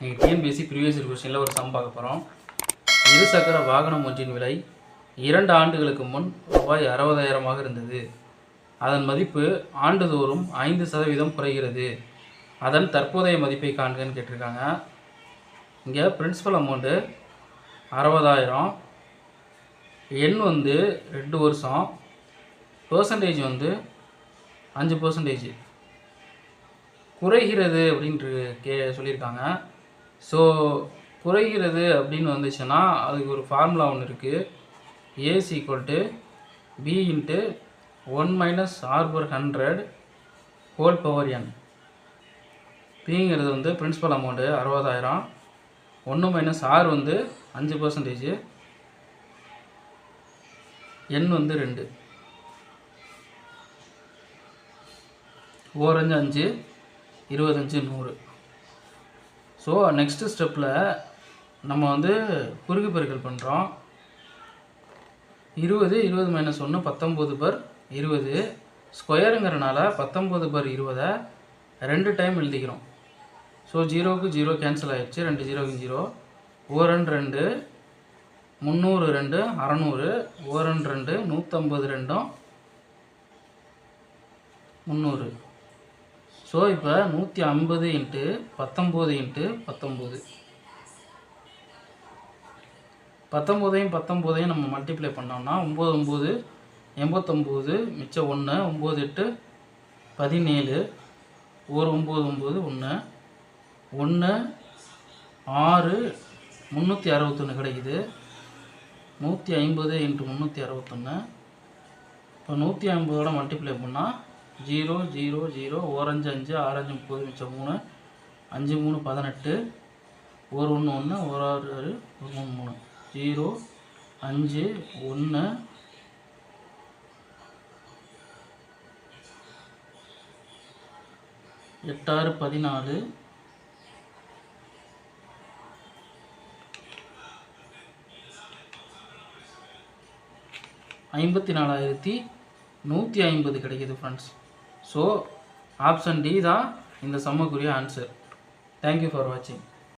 நீங்கள் TNPSC previous year கொஸ்டினில் ஒரு சம் பார்க்க போகிறோம். இருசக்கர வாகனம் ஒன்றின் விலை 2 ஆண்டுகளுக்கு முன் ரூபாய் 60,000 இருந்தது. அதன் மதிப்பு ஆண்டுதோறும் 5% குறைகிறது. அதன் தற்போதைய மதிப்பை காண்கன்னு கேட்டிருக்காங்க. இங்கே பிரின்சிபல் அமௌண்ட்டு 60,000, எண் 2 வருஷம், பர்சன்டேஜ் 5%. குறைகிறது அப்படின்ட்டு சொல்லியிருக்காங்க. ஸோ குறைகிறது அப்படின்னு வந்துச்சுன்னா அதுக்கு ஒரு ஃபார்முலா ஒன்று இருக்குது. A equal to P into 1 - r/100 whole power n. பிங்கிறது principal amount 60,000, 1 - r 5%, n 2, 4 5 5, 25 100. So next ஸ்டெப்பில் நம்ம குறுக்கு பெருக்கல் பண்ணுறோம். 20 - 1 19/20 ஸ்கொயருங்கிறனால 19/20 2 டைம் எழுதிக்கிறோம். ஸோ 0க்கு 0 கேன்சல் ஆகிடுச்சு, 2 0க்கு 0, 1 2, 300 2, 600, 1 2, 150 300. ஸோ இப்போ 150 × 19 × 19, 19ஐயும் 19ஐயும் நம்ம மல்டிப்ளை பண்ணோம்னா 9 9 89, மிச்சம் 1, 9 8 17, 1 9 9 1 1 6 361 கிடைக்குது. 150 × 361, இப்போ 150ஓட மல்டிப்ளை பண்ணால் 0 0 0, 1 5 5, 6 5 30, மிச்சம் 3, 5 3 18, 1 1 1, 1 6 6, 1 3 0 5 1 8 6 14, 54,150 கிடைக்குது ஃப்ரெண்ட்ஸ். ஸோ ஆப்ஷன் டி தான் இந்த சம்முக்குரிய ஆன்சர். தேங்க்யூ ஃபார் வாட்சிங்.